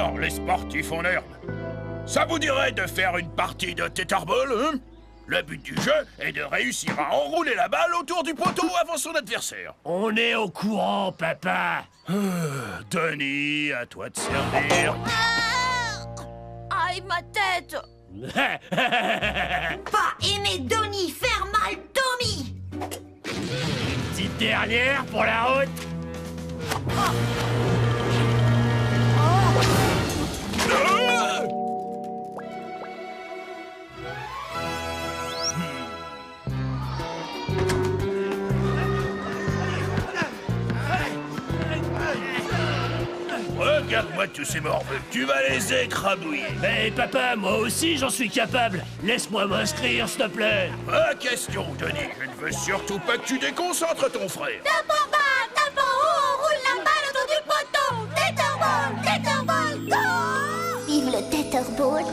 Alors, les sportifs en herbe, ça vous dirait de faire une partie de tetherball, hein? Le but du jeu est de réussir à enrouler la balle autour du poteau avant son adversaire. On est au courant, papa. Denis, à toi de servir. Aïe, ma tête. Pas aimer Donnie faire mal Tommy. Petite dernière pour la route. Regarde-moi tous ces morveux, tu vas les écrabouiller. Mais papa, moi aussi j'en suis capable. Laisse-moi m'inscrire, s'il te plaît. Pas question, Denis. Je ne veux surtout pas que tu déconcentres ton frère. Tape en bas, tape en haut, on roule la balle autour du poteau. Tetherball, go! Vive le Tetherball.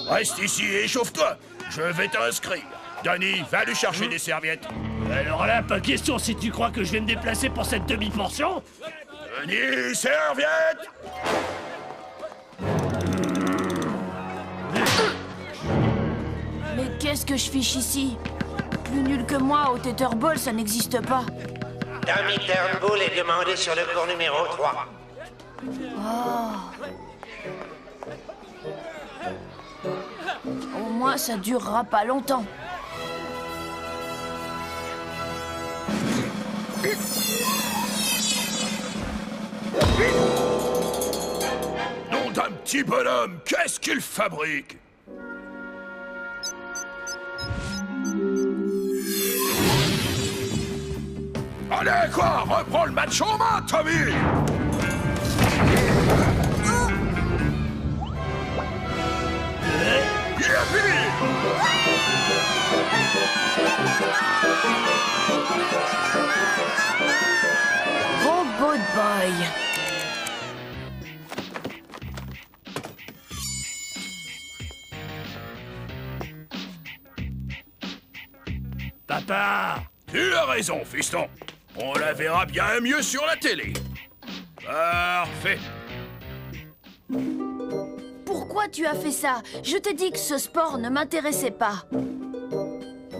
Reste ici et échauffe-toi. Je vais t'inscrire. Denis, va lui chercher des serviettes. Alors là, pas question si tu crois que je vais me déplacer pour cette demi-portion. Denis, serviette! Mais qu'est-ce que je fiche ici? Plus nul que moi au Tetherball, ça n'existe pas. Tommy Turnbull est demandé sur le cours numéro 3. Au moins, ça durera pas longtemps. Nom d'un petit bonhomme, qu'est-ce qu'il fabrique? Allez, quoi? Reprends le match en main, Tommy! Youpi! Robot Boy. Papa! Tu as raison, fiston. On la verra bien mieux sur la télé. Parfait. Pourquoi tu as fait ça? Je t'ai dit que ce sport ne m'intéressait pas.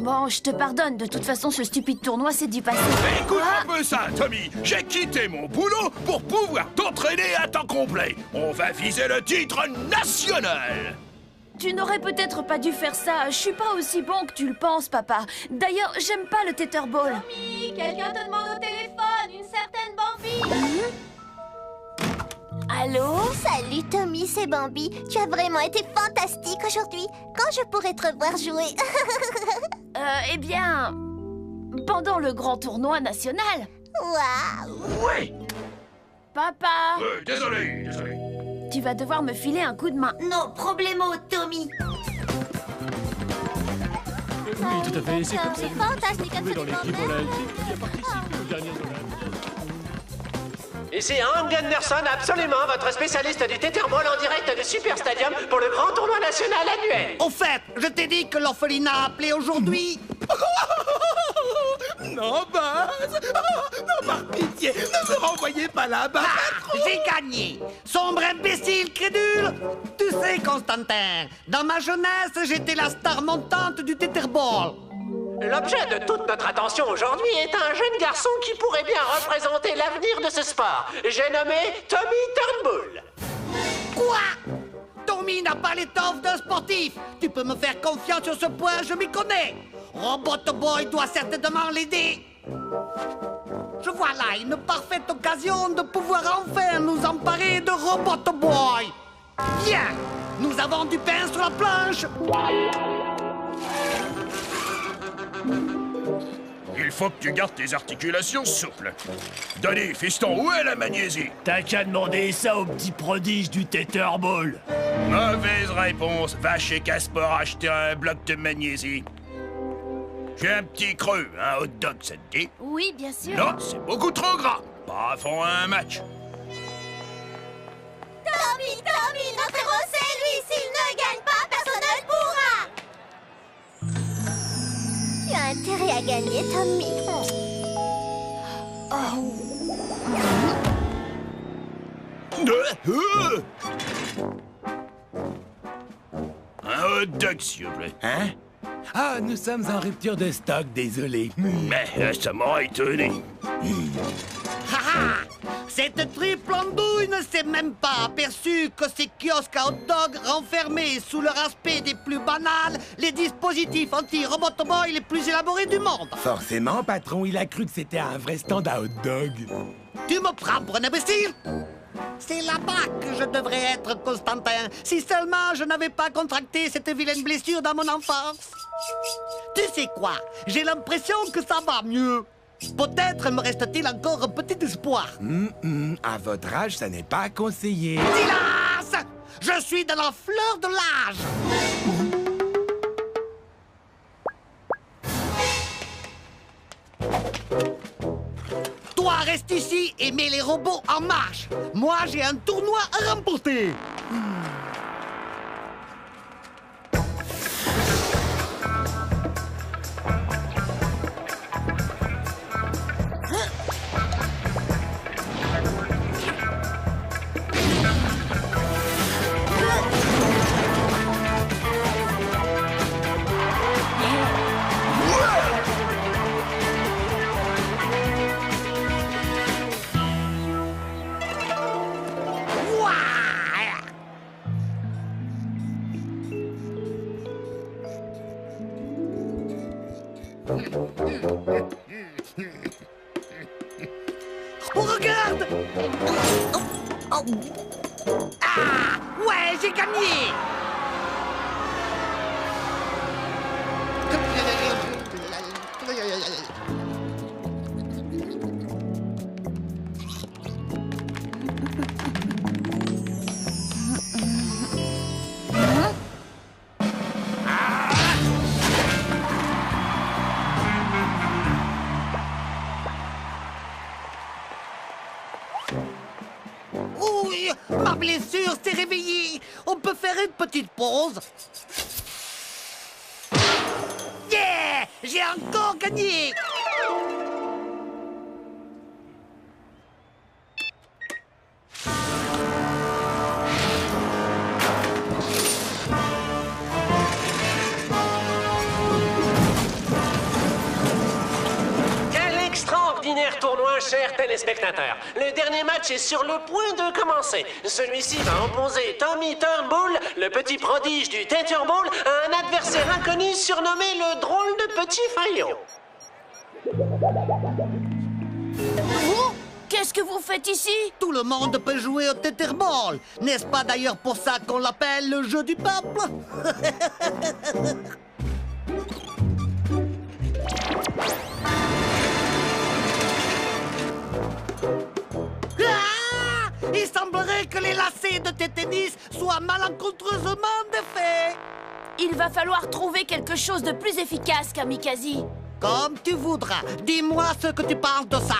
Bon, je te pardonne. De toute façon, ce stupide tournoi, c'est du passé. Écoute Quoi? un peu ça, Tommy. J'ai quitté mon boulot pour pouvoir t'entraîner à temps complet. On va viser le titre national. Tu n'aurais peut-être pas dû faire ça. Je suis pas aussi bon que tu le penses, papa. D'ailleurs, j'aime pas le tetherball. Tommy, quelqu'un te demande au téléphone, une certaine Bambi. Allô? Salut Tommy, c'est Bambi. Tu as vraiment été fantastique aujourd'hui. Quand je pourrai te revoir jouer? Eh bien... pendant le grand tournoi national. Waouh! Oui. Papa, Désolé. tu vas devoir me filer un coup de main. Non, problemo, Tommy. Oui, tout à fait, c'est comme ça. C'est fantastique, Trouvé dans absolument l'équipe olympique merveilleux. qui a participé aux dernières Olympiades. Ici Hank Gunderson, absolument votre spécialiste du Tetherball en direct du Super Stadium pour le grand tournoi national annuel. Au fait, je t'ai dit que l'orphelinat a appelé aujourd'hui. Non, Buzz! Non, par pitié, ne me renvoyez pas là-bas! J'ai gagné. Sombre imbécile crédule. Tu sais, Constantin, dans ma jeunesse, j'étais la star montante du Tetherball. L'objet de toute notre attention aujourd'hui est un jeune garçon qui pourrait bien représenter l'avenir de ce sport. J'ai nommé Tommy Turnbull. Quoi? Tommy n'a pas l'étoffe d'un sportif. Tu peux me faire confiance sur ce point, je m'y connais. Robot Boy doit certainement l'aider. Je vois là une parfaite occasion de pouvoir enfin nous emparer de Robot Boy. Bien, nous avons du pain sur la planche. Il faut que tu gardes tes articulations souples. Denis, fiston, où est la magnésie? T'as qu'à demander ça au petit prodige du Tetherball. Mauvaise réponse. Va chez Caspar acheter un bloc de magnésie. J'ai un petit creux, un hot dog, ça te dit? Oui, bien sûr. Non, c'est beaucoup trop gras. Pas avant un match. Tommy, notre héros, c'est lui. S'il ne gagne pas, personne ne pourra. Tu as intérêt à gagner, Tommy. Un hot dog, s'il vous plaît. Hein? Ah, nous sommes en rupture de stock, désolé. Mais ça m'aurait étonné. Haha! Cette triple andouille ne s'est même pas aperçue que ces kiosques à hot dog renfermaient sous leur aspect des plus banals les dispositifs anti-Robot Boy les plus élaborés du monde. Forcément, patron, il a cru que c'était un vrai stand à hot dog. Tu me prends pour un imbécile? C'est là-bas que je devrais être, Constantin. Si seulement je n'avais pas contracté cette vilaine blessure dans mon enfance. Tu sais quoi? J'ai l'impression que ça va mieux. Peut-être me reste-t-il encore un petit espoir. À votre âge, ça n'est pas conseillé. Silas! Je suis dans la fleur de l'âge. Toi, reste ici et mets les robots en marche. Moi, j'ai un tournoi à remporter. Oh, regarde! Ah! Ouais, j'ai gagné! Oui, ma blessure s'est réveillée. On peut faire une petite pause. Yeah! J'ai encore gagné! Tournoi, chers téléspectateurs. Le dernier match est sur le point de commencer. Celui-ci va opposer Tommy Turnbull, le petit prodige du Tetherball, à un adversaire inconnu surnommé le drôle de petit faillot. Oh, qu'est-ce que vous faites ici? Tout le monde peut jouer au Tetherball. N'est-ce pas d'ailleurs pour ça qu'on l'appelle le jeu du peuple? Il semblerait que les lacets de tes tennis soient malencontreusement défaits. Il va falloir trouver quelque chose de plus efficace, Kamikaze. Comme tu voudras. Dis-moi ce que tu penses de ça.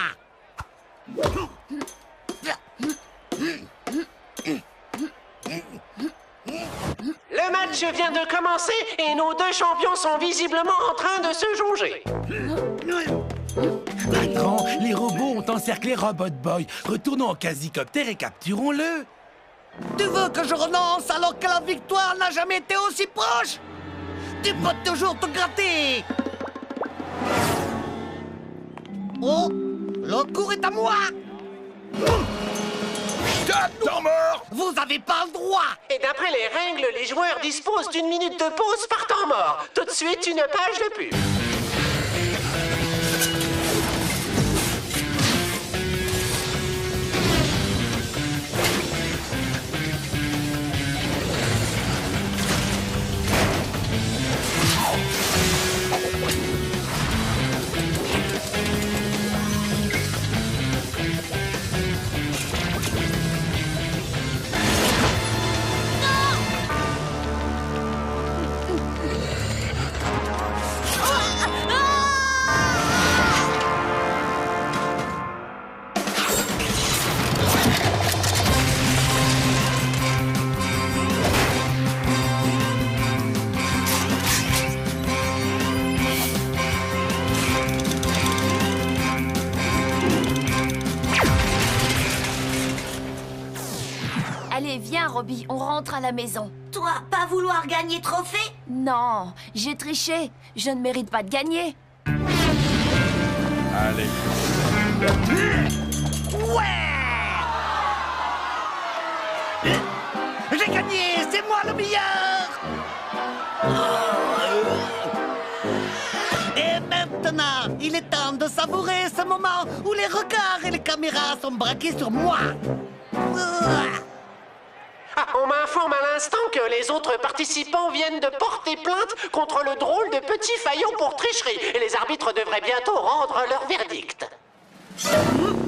Le match vient de commencer et nos deux champions sont visiblement en train de se jauger. Patron, les robots ont encerclé Robot Boy. Retournons au quasicoptère et capturons-le. Tu veux que je renonce alors que la victoire n'a jamais été aussi proche? Tu peux toujours te gratter. Oh, le cours est à moi. Stop, temps mort! Vous avez pas le droit. Et d'après les règles, les joueurs disposent d'une minute de pause par temps mort. Tout de suite, une page de pub. Allez, viens, Robbie, on rentre à la maison. Toi, pas vouloir gagner trophée? Non, j'ai triché. Je ne mérite pas de gagner. Allez. J'ai gagné, c'est moi le meilleur. Et maintenant, il est temps de savourer ce moment où les regards et les caméras sont braqués sur moi. Ah, on m'informe à l'instant que les autres participants viennent de porter plainte contre le drôle de petit Faillon pour tricherie. Et les arbitres devraient bientôt rendre leur verdict.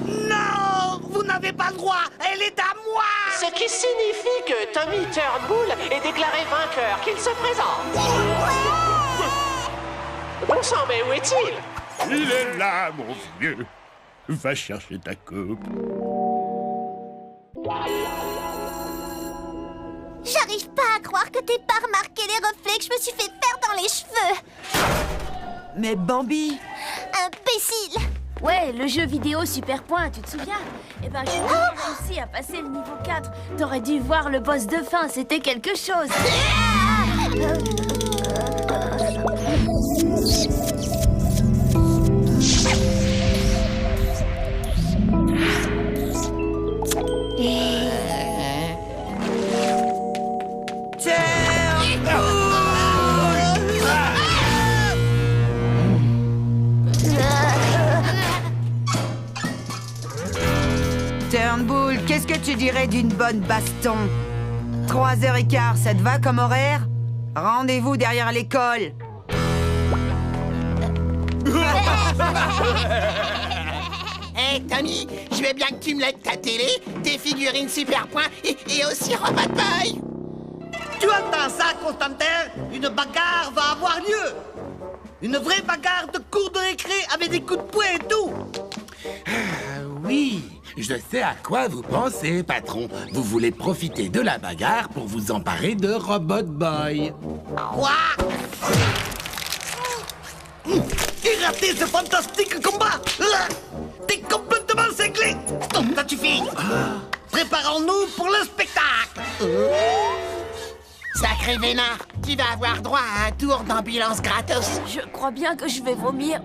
Non, vous n'avez pas le droit, elle est à moi. Ce qui signifie que Tommy Turnbull est déclaré vainqueur, qu'il se présente. Bon sang, mais où est-il? Il est là, mon vieux. Va chercher ta coupe. J'arrive pas à croire que t'aies pas remarqué les reflets que je me suis fait faire dans les cheveux. Mais Bambi, Imbécile. Ouais, le jeu vidéo Super Point, tu te souviens? Eh ben, j'ai réussi à passer le niveau 4. T'aurais dû voir le boss de fin, c'était quelque chose. Turnbull, qu'est-ce que tu dirais d'une bonne baston? 3h15, ça te va comme horaire? Rendez-vous derrière l'école. Hey Tommy, je veux bien que tu me lèves ta télé, tes figurines Super Point et aussi Robot Boy. Tu entends ça, Constantin? Une bagarre va avoir lieu. Une vraie bagarre de cours de récré avec des coups de poing et tout. Oui, je sais à quoi vous pensez, patron. Vous voulez profiter de la bagarre pour vous emparer de Robot Boy. Quoi? Et rater ce fantastique combat. T'es complètement cinglé. Ça suffit. Préparons-nous pour le spectacle. Sacré vénard, tu vas avoir droit à un tour d'ambulance gratos. Je crois bien que je vais vomir.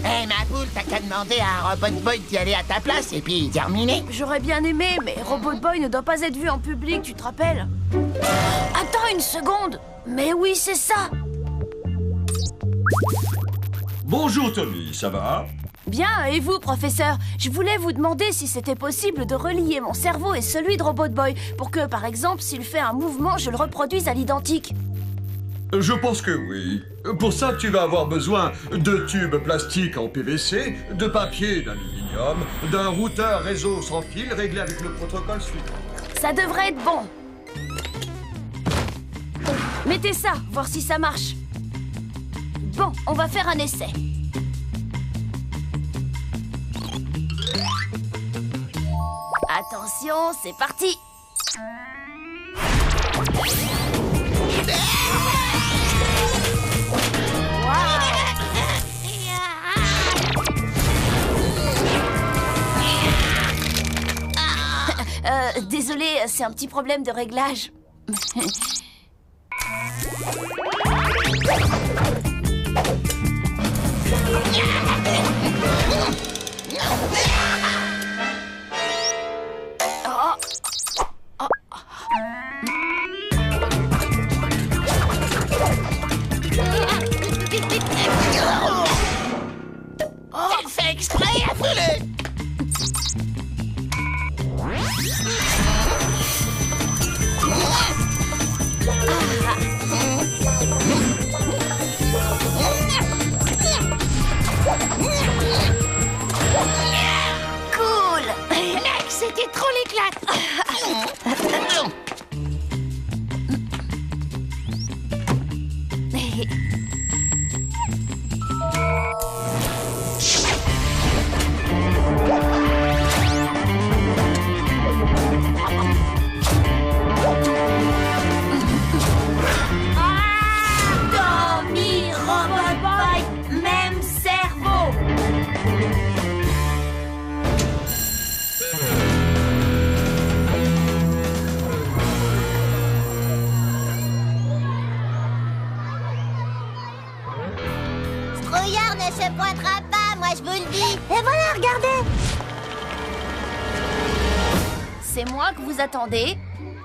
Hey ma poule, t'as qu'à demander à Robot Boy d'y aller à ta place et puis terminé. J'aurais bien aimé, mais Robot Boy ne doit pas être vu en public, tu te rappelles? Attends une seconde. Mais oui, c'est ça. Bonjour Tommy, ça va? Bien, et vous, professeur? Je voulais vous demander si c'était possible de relier mon cerveau et celui de Robot Boy pour que, par exemple, s'il fait un mouvement, je le reproduise à l'identique. Je pense que oui. Pour ça, tu vas avoir besoin de tubes plastiques en PVC, de papier d'aluminium, d'un routeur réseau sans fil réglé avec le protocole suivant. Ça devrait être bon. Mettez ça, voir si ça marche. Bon, on va faire un essai. Attention, c'est parti. Désolé, c'est un petit problème de réglage. Elle fait exprès, affreux. Cool. C'était trop l'éclate. ne se pointera pas, moi je vous le dis. Et voilà, regardez. C'est moi que vous attendez.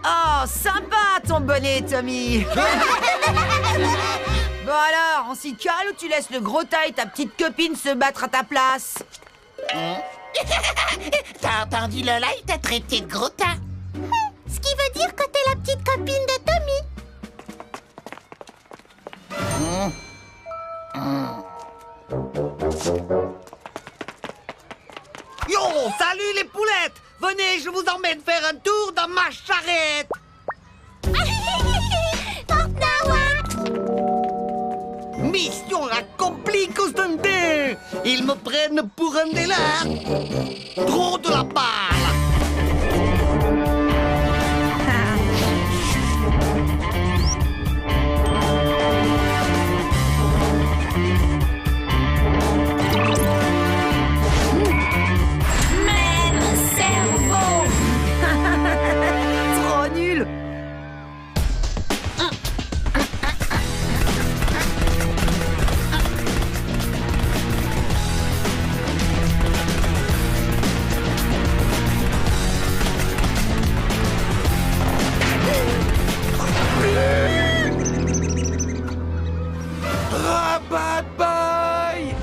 Oh, sympa ton bonnet, Tommy. Bon alors, on s'y cale ou tu laisses le gros tas et ta petite copine se battre à ta place? T'as entendu Lola, il t'a traité de gros tas. Ce qui veut dire que t'es la petite copine de Tommy. Yo, salut les poulettes. Venez, je vous emmène faire un tour dans ma charrette. Mission accomplie, Constantin. Ils me prennent pour un délire. Trop de la balle. Trop nul. Robot Boy!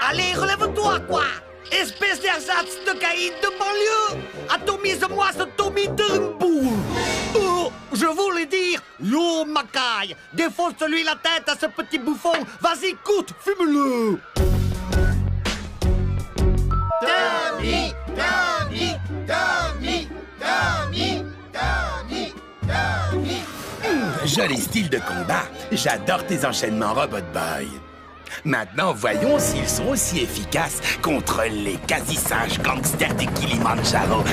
Allez, relève-toi, quoi. Espèce d'ersatz de caïd de banlieue. Atomise-moi ce Tommy Turnbull. Oh, je voulais dire, yo, Macaille, défonce-lui la tête à ce petit bouffon. Vas-y, coute, fume-le. Tommy, Tommy, Tommy, Tommy, Tommy, Tommy. Joli style de combat. J'adore tes enchaînements, Robot Boy. Maintenant, voyons s'ils sont aussi efficaces contre les quasi-sages gangsters du Kilimanjaro.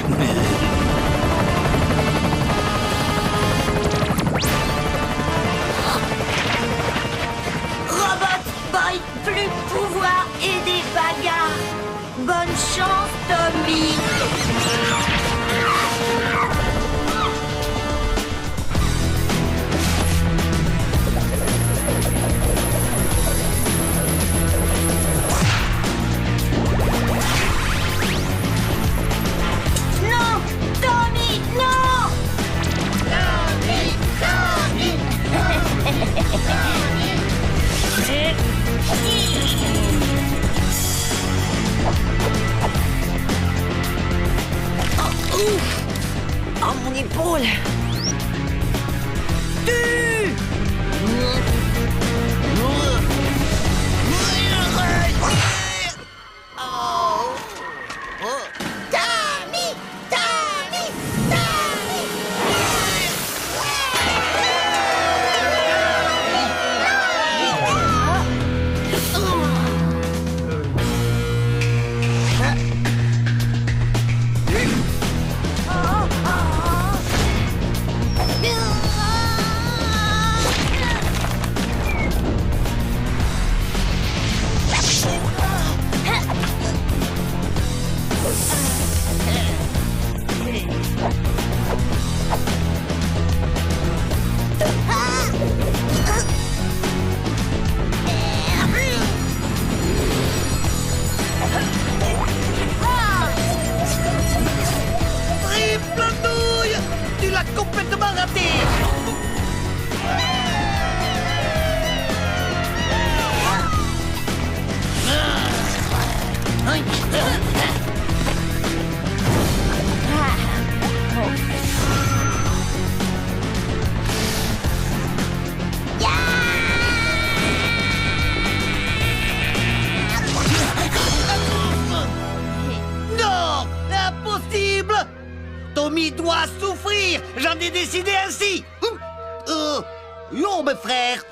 Robot Boy, plus de pouvoir et des bagarres. Bonne chance, Tommy. Non, Tommy, non. Tommy, Tommy, Oh, mon épaule. Tommy, Tommy, Triple douille. Tu l'as complètement raté. Non, impossible. Tommy doit souffrir. J'en ai décidé ainsi. Yo, mes frères.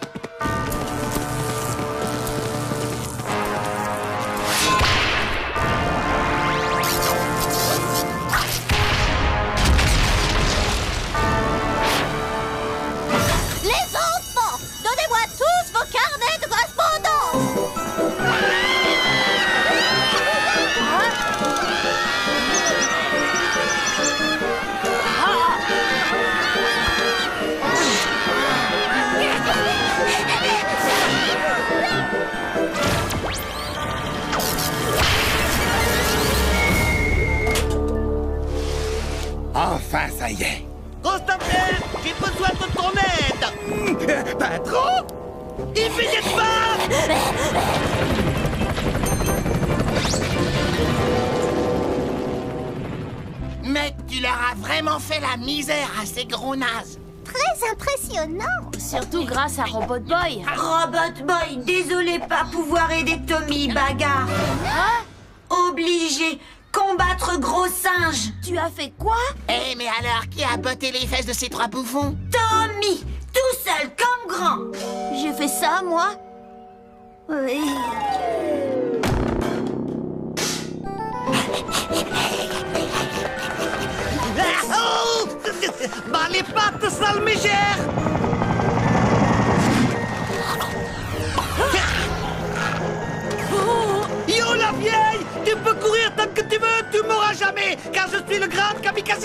Pas trop? Immédiatement! Mais tu leur as vraiment fait la misère à ces gros nazes. Très impressionnant. Surtout grâce à Robot Boy. Robot Boy, désolé pas pouvoir aider Tommy, bagarre. Obligé, combattre gros singe. Tu as fait quoi? Eh, mais alors, qui a botté les fesses de ces trois bouffons? Tommy, tout seul comme grand. J'ai fait ça, moi? Oui. Oh! Bah les pattes, sale mégère! Yo la vieille! Tu peux courir tant que tu veux, tu m'auras jamais, car je suis le grand kamikaze!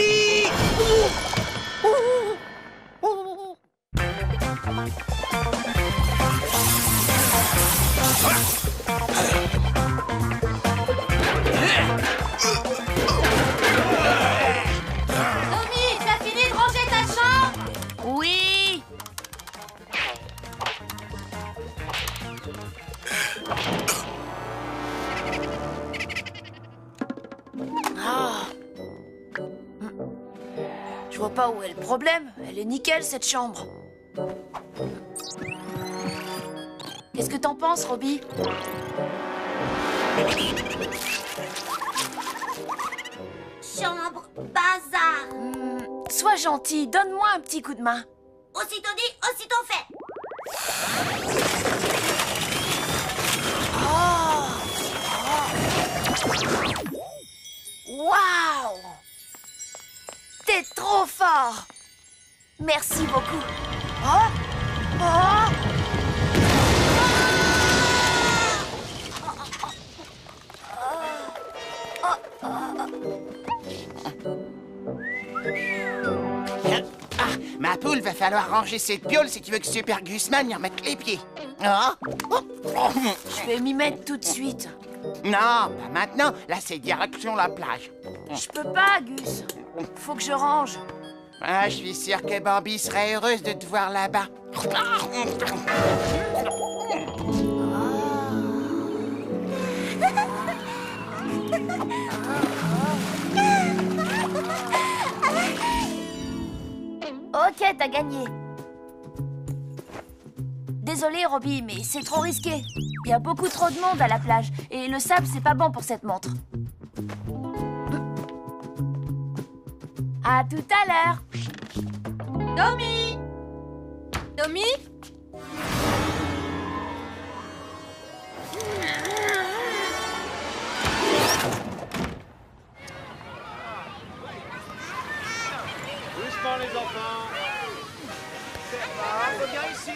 Tommy, t'as fini de ranger ta chambre? Oui. Ah. Je vois pas où est le problème. Elle est nickel, cette chambre. Qu'est-ce que t'en penses, Robbie? Chambre, bazar. Sois gentil, donne-moi un petit coup de main. Aussitôt dit, aussitôt fait. Waouh! T'es trop fort! Merci beaucoup. Oh! Oh! Ah, ma poule, va falloir ranger cette piole si tu veux que Super Gusman y remette les pieds. Ah. Je vais m'y mettre tout de suite. Non, pas maintenant. Là, c'est direction la plage. Je peux pas, Gus. Faut que je range. Ah, je suis sûr que Bambi serait heureuse de te voir là-bas. Ok, t'as gagné. Désolé, Robbie, mais c'est trop risqué. Il y a beaucoup trop de monde à la plage, et le sable, c'est pas bon pour cette montre. À tout à l'heure. Tommy! Tommy? Doucement les enfants. Reviens ici.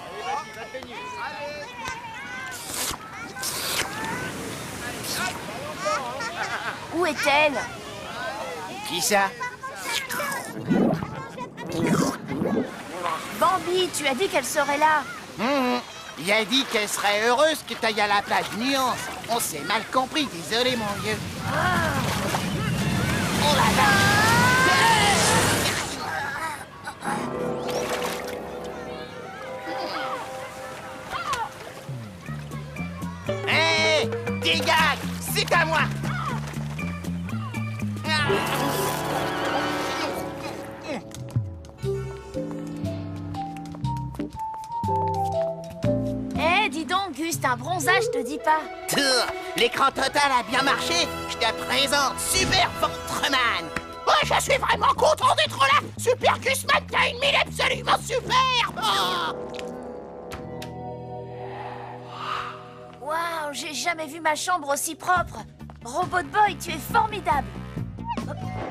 Allez, vas-y, va te baigner. Où est-elle? Qui ça? Bambi, tu as dit qu'elle serait là. Il a dit qu'elle serait heureuse que t'ailles à la plage. Nuance. On s'est mal compris, désolé mon vieux. Oh là là! Hé! Dégage! C'est à moi! Eh, dis donc, Gus, un bronzage, je te dis pas. L'écran total a bien marché. Je te présente Super Ventreman. Oh, je suis vraiment content d'être là. Super Gusman, t'as une mine absolument superbe. Waouh, j'ai jamais vu ma chambre aussi propre. Robot Boy, tu es formidable.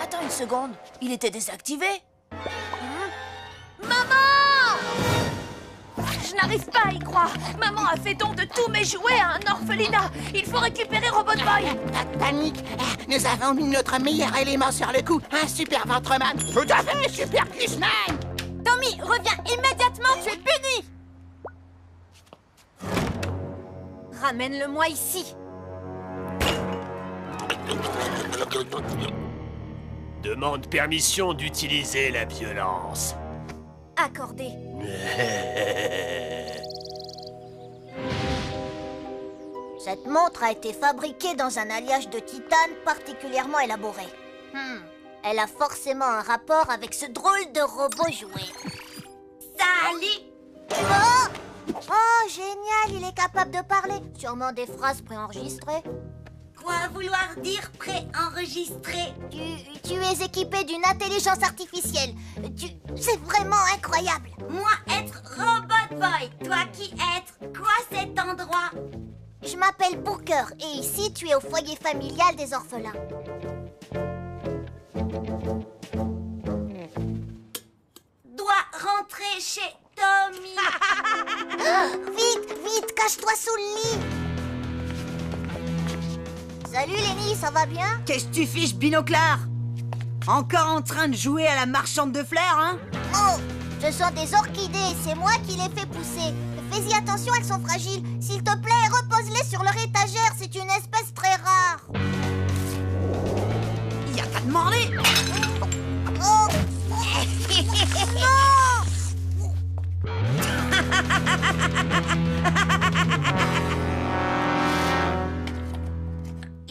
Attends une seconde, il était désactivé. Maman! Je n'arrive pas à y croire. Maman a fait don de tous mes jouets à un orphelinat. Il faut récupérer Robot Boy. Pas de panique. Nous avons mis notre meilleur élément sur le coup. Un Super Ventreman. Tout à fait, Super Gusman. Tommy, reviens immédiatement, tu es puni! Ramène-le-moi ici. Demande permission d'utiliser la violence. Accordé. Cette montre a été fabriquée dans un alliage de titane particulièrement élaboré. Elle a forcément un rapport avec ce drôle de robot jouet. Salut! Oh, génial, il est capable de parler. Sûrement des phrases préenregistrées. Quoi vouloir dire préenregistré? Tu es équipé d'une intelligence artificielle. C'est vraiment incroyable. Moi être Robot Boy, toi qui être quoi cet endroit? Je m'appelle Booker et ici tu es au foyer familial des orphelins. Dois rentrer chez Tommy. Vite, vite, cache-toi sous le lit. Salut Lenny, ça va bien? Qu'est-ce que tu fiches, Binoclard? Encore en train de jouer à la marchande de fleurs, hein? Oh, ce sont des orchidées, c'est moi qui les fais pousser. Fais-y attention, elles sont fragiles. S'il te plaît, repose-les sur leur étagère, c'est une espèce très rare. Y a qu'à demander. Oh. Non!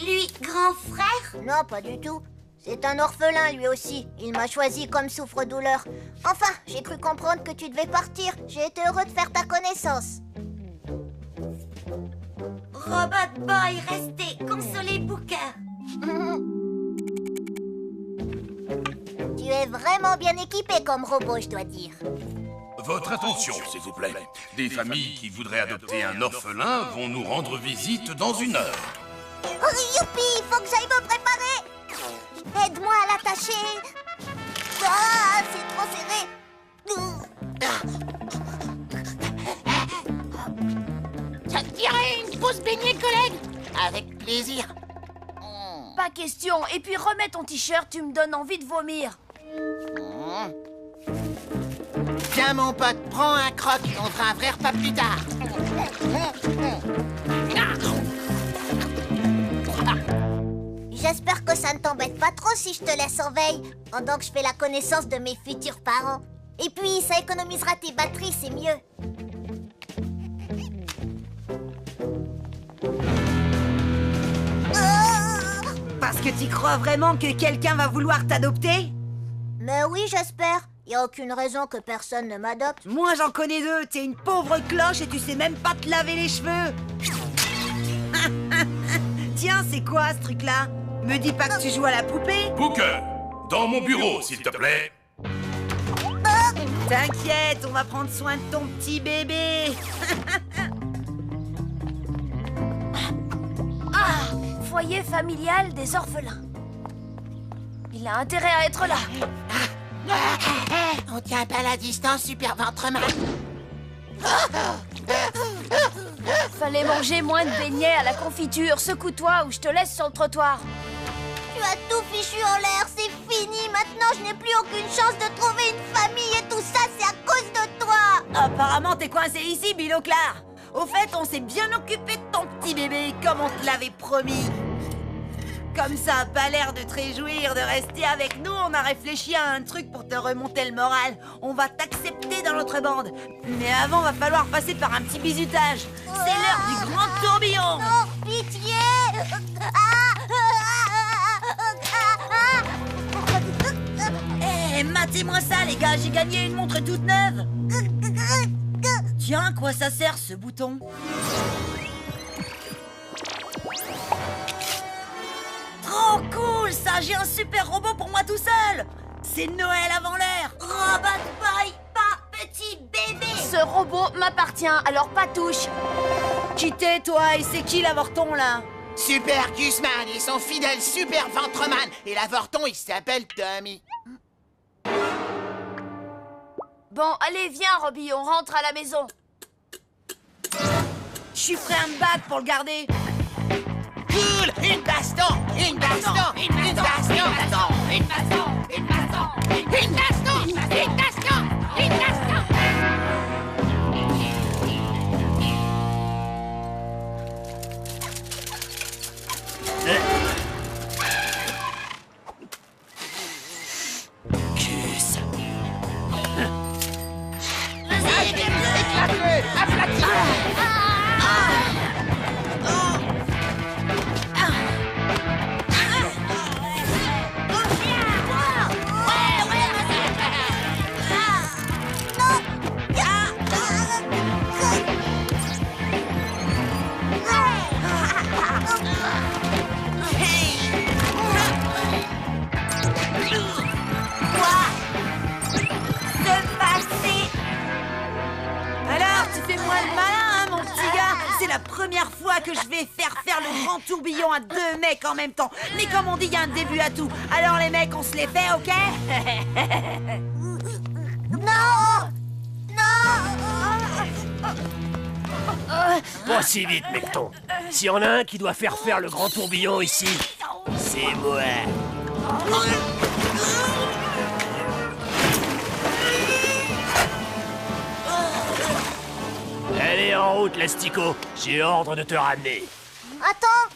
Lui, grand frère? Non, pas du tout. C'est un orphelin, lui aussi. Il m'a choisi comme souffre-douleur. Enfin, j'ai cru comprendre que tu devais partir. J'ai été heureux de faire ta connaissance. Robot Boy, restez, consolez Booker. Tu es vraiment bien équipé comme robot, je dois dire. Votre attention, s'il vous plaît. Des familles qui voudraient adopter un orphelin vont nous rendre visite dans 1 heure. Oh, youpi, il faut que j'aille me préparer. Aide-moi à l'attacher. Ah, c'est trop serré. Ça te dirait une pause baignée, collègue? Avec plaisir. Pas question. Et puis remets ton t-shirt, tu me donnes envie de vomir. Tiens, mon pote, prends un croc. On fera un vrai repas plus tard. J'espère que ça ne t'embête pas trop si je te laisse en veille, pendant que je fais la connaissance de mes futurs parents. Et puis, ça économisera tes batteries, c'est mieux. Parce que tu crois vraiment que quelqu'un va vouloir t'adopter? Mais oui, j'espère. Y a aucune raison que personne ne m'adopte. Moi, j'en connais 2. T'es une pauvre cloche et tu sais même pas te laver les cheveux. Tiens, c'est quoi ce truc-là? Me dis pas que tu joues à la poupée? Booker, dans mon bureau, s'il te plaît. T'inquiète, on va prendre soin de ton petit bébé. Foyer familial des orphelins. Il a intérêt à être là. On tient pas la distance, super ventreman. Fallait manger moins de beignets à la confiture. Secoue-toi ou je te laisse sur le trottoir. Tu as tout fichu en l'air, c'est fini. Maintenant, je n'ai plus aucune chance de trouver une famille et tout ça, c'est à cause de toi. Apparemment, t'es coincé ici, Binoclard. Au fait, on s'est bien occupé de ton petit bébé, comme on te l'avait promis. Comme ça a pas l'air de te réjouir de rester avec nous, on a réfléchi à un truc pour te remonter le moral. On va t'accepter dans notre bande. Mais avant, va falloir passer par un petit bisutage. C'est l'heure du grand tourbillon. Non, pitié. Matez-moi ça, les gars, j'ai gagné une montre toute neuve. Tiens, à quoi ça sert, ce bouton? Trop cool, ça! J'ai un super robot pour moi tout seul! C'est Noël avant l'heure! Robot Boy, pas petit bébé! Ce robot m'appartient, alors pas touche. Quittez, toi, et c'est qui l'avorton, là? Super Gusman et son fidèle super ventreman. Et l'avorton, il s'appelle Tommy. Bon, allez, viens, Robbie, on rentre à la maison. Je suis prêt à me battre pour le garder. Cool! Une baston! Une baston! Une baston! Une baston! Une baston! Une baston! Une baston! Une baston! première fois que je vais faire le grand tourbillon à 2 mecs en même temps. Mais comme on dit, il y a un début à tout. Alors les mecs, on se les fait, ok? Non! Pas si vite, Mecton. S'il y en a un qui doit faire le grand tourbillon ici, c'est moi. Allez, en route, l'Astico. J'ai ordre de te ramener. Attends,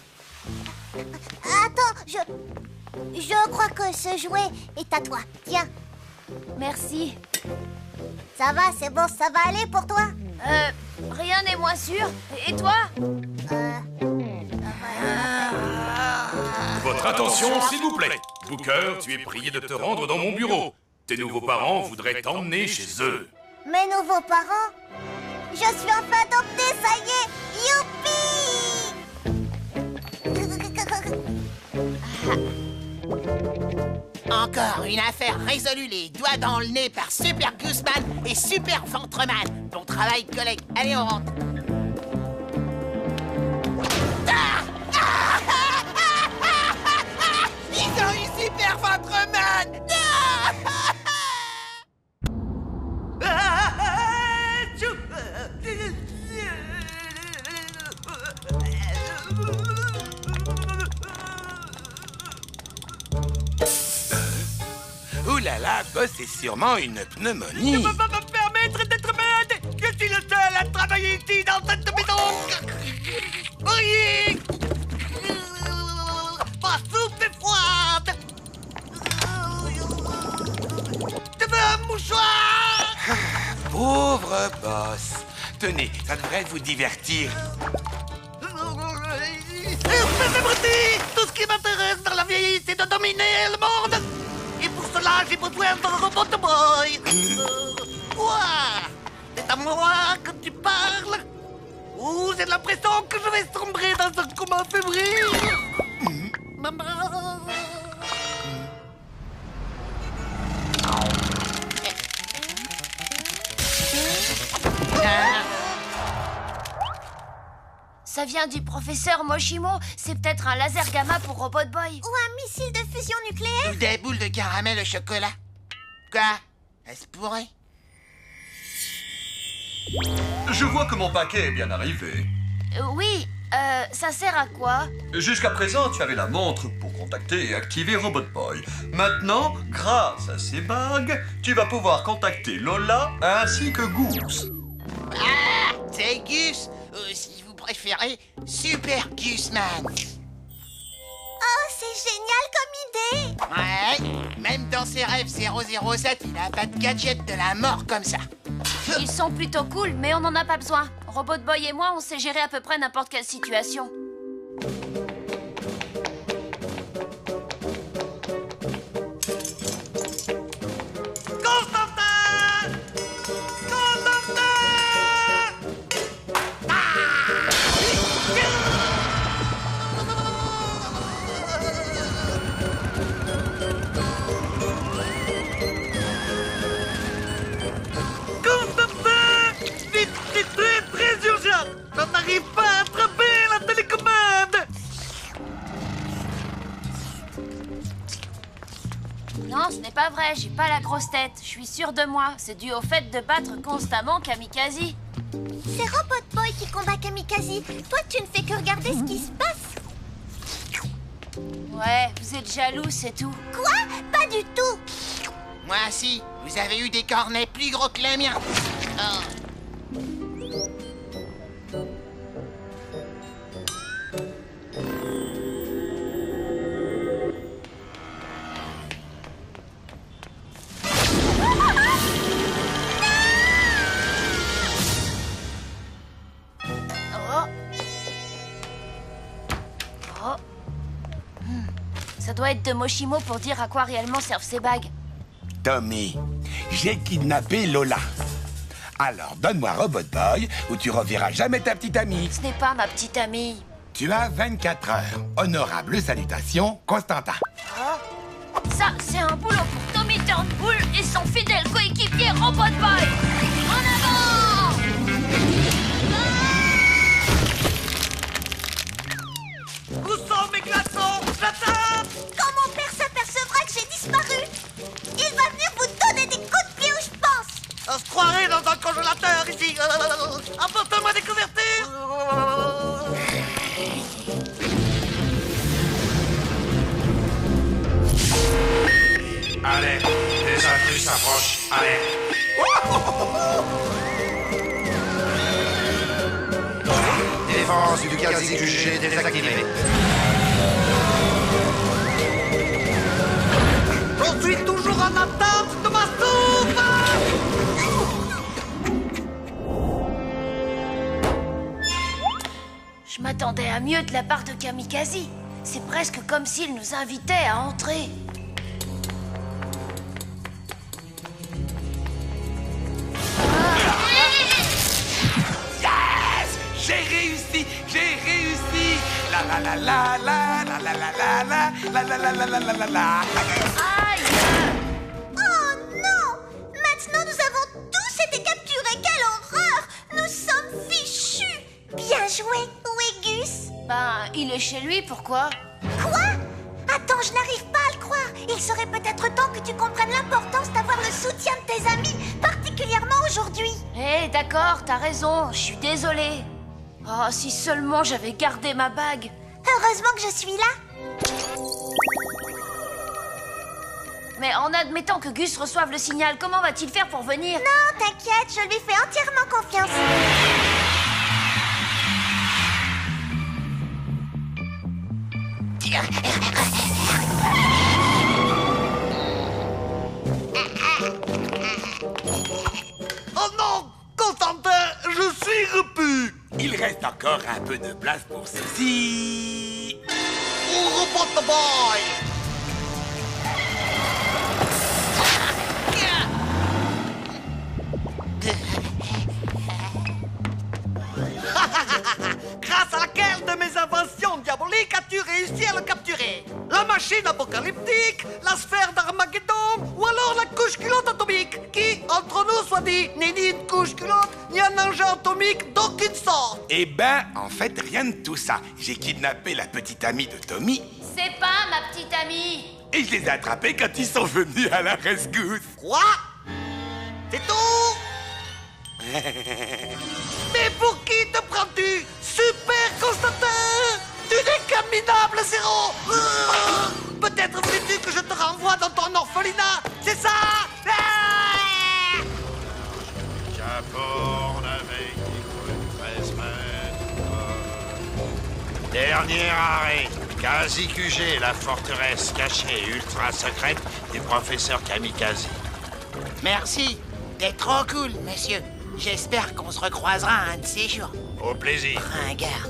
je crois que ce jouet est à toi. Tiens. Merci. Ça va, c'est bon, ça va aller pour toi? Rien n'est moins sûr. Et toi? Votre attention, s'il vous plaît. Booker, tu es prié de te rendre dans mon bureau. Tes nouveaux parents voudraient t'emmener chez eux. Mes nouveaux parents? Je suis enfin adoptée, ça y est! Youpi! Encore une affaire résolue, les doigts dans le nez par Super Gooseman et Super Ventreman. Bon travail, collègue. Allez, on rentre. Ils ont eu Super Ventreman! Ouh là là, bah, c'est sûrement une pneumonie. Je ne peux pas me permettre d'être malade. Je suis le seul à travailler ici dans cette maison. Oui. Ma soupe est froide. Je veux un mouchoir. Pauvre boss. Tenez, ça devrait vous divertir. Tout ce qui m'intéresse dans la vie, c'est de dominer le monde. Et pour cela, j'ai besoin d'un robot boy. Quoi? C'est à moi que tu parles? Ou j'ai l'impression que je vais sombrer dans un coma fébrile? Maman. Ça vient du professeur Moshimo. C'est peut-être un laser gamma pour Robot Boy. Ou un missile de fusion nucléaire? Ou des boules de caramel au chocolat. Quoi? Est-ce pourrait? Je vois que mon paquet est bien arrivé. Oui, ça sert à quoi? Jusqu'à présent, tu avais la montre pour contacter et activer Robot Boy. Maintenant, grâce à ces bagues, tu vas pouvoir contacter Lola ainsi que Goose. Ah, c'est Gus. Si vous préférez, Super Gooseman. Oh, c'est génial comme idée! Ouais, même dans ses rêves 007, il a pas de gadget de la mort comme ça. Ils sont plutôt cool, mais on n'en a pas besoin. Robot Boy et moi, on sait gérer à peu près n'importe quelle situation. On n'arrive pas à attraper la télécommande. Non, ce n'est pas vrai, j'ai pas la grosse tête. Je suis sûre de moi. C'est dû au fait de battre constamment Kamikaze. C'est Robot Boy qui combat Kamikaze. Toi, tu ne fais que regarder ce qui se passe. Ouais, vous êtes jaloux, c'est tout. Quoi? Pas du tout. Moi aussi, vous avez eu des cornets plus gros que les miens. Oh. Ça doit être de Moshimo pour dire à quoi réellement servent ces bagues. Tommy, j'ai kidnappé Lola. Alors donne-moi Robot Boy ou tu reverras jamais ta petite amie. Ce n'est pas ma petite amie. Tu as 24 heures. Honorable salutation, Constantin. Ça, c'est un boulot pour Tommy Turnbull et son fidèle coéquipier Robot Boy. En avant! On se croirait dans un congélateur ici. Apporte-moi des couvertures. Allez, les intrus s'approchent. Allez. Défense du quasi-QG désactivée. Je suis toujours en attente de ma soupe. Je m'attendais à mieux de la part de Kamikaze. C'est presque comme s'il nous invitait à entrer. J'ai réussi! J'ai réussi! La la la la la la la la la la la la la la la la la. Oh non! Maintenant nous avons tous été capturés, quelle horreur! Nous sommes fichus! Bien joué! Où est Gus? Ben, il est chez lui, pourquoi? Quoi? Attends, je n'arrive pas à le croire! Il serait peut-être temps que tu comprennes l'importance d'avoir le soutien de tes amis, particulièrement aujourd'hui! Eh, d'accord, t'as raison, je suis désolée. Oh, si seulement j'avais gardé ma bague. Heureusement que je suis là! Mais en admettant que Gus reçoive le signal, comment va-t-il faire pour venir? Non, t'inquiète, je lui fais entièrement confiance. Oh non! Constantin, je suis repu! Il reste encore un peu de place pour ceci. Oh, Robot Boy! Grâce à laquelle de mes inventions diaboliques as-tu réussi à le capturer? La machine apocalyptique, la sphère d'Armageddon ou alors la couche culotte atomique qui, entre nous soit dit, n'est ni une couche culotte ni un engin atomique d'aucune sorte? Eh ben, en fait, rien de tout ça. J'ai kidnappé la petite amie de Tommy C'est pas ma petite amie. et je les ai attrapés quand ils sont venus à la rescousse. Quoi? C'est tout? Mais pour qui te prends-tu? Super Constantin! Tu n'es qu'un minable zéro! Peut-être veux-tu que je te renvoie dans ton orphelinat? C'est ça? J'apporte avec 13 mètres. Dernier arrêt. Quasi-QG, la forteresse cachée ultra secrète du professeur Kamikaze. Merci. T'es trop cool, monsieur. J'espère qu'on se recroisera un de ces jours. Au plaisir. Ringard.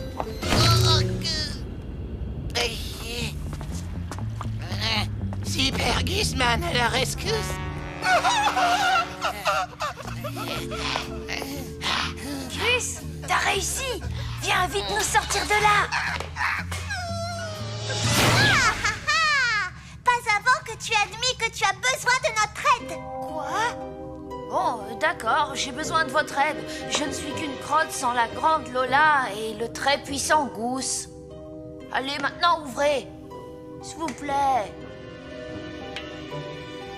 Super Gusman à la rescousse. Gus, t'as réussi. Viens vite nous sortir de là. Pas avant que tu admis que tu as besoin de notre aide. Quoi? Bon, d'accord, j'ai besoin de votre aide. Je ne suis qu'une crotte sans la grande Lola et le très puissant Goose. Allez, maintenant, ouvrez. S'il vous plaît.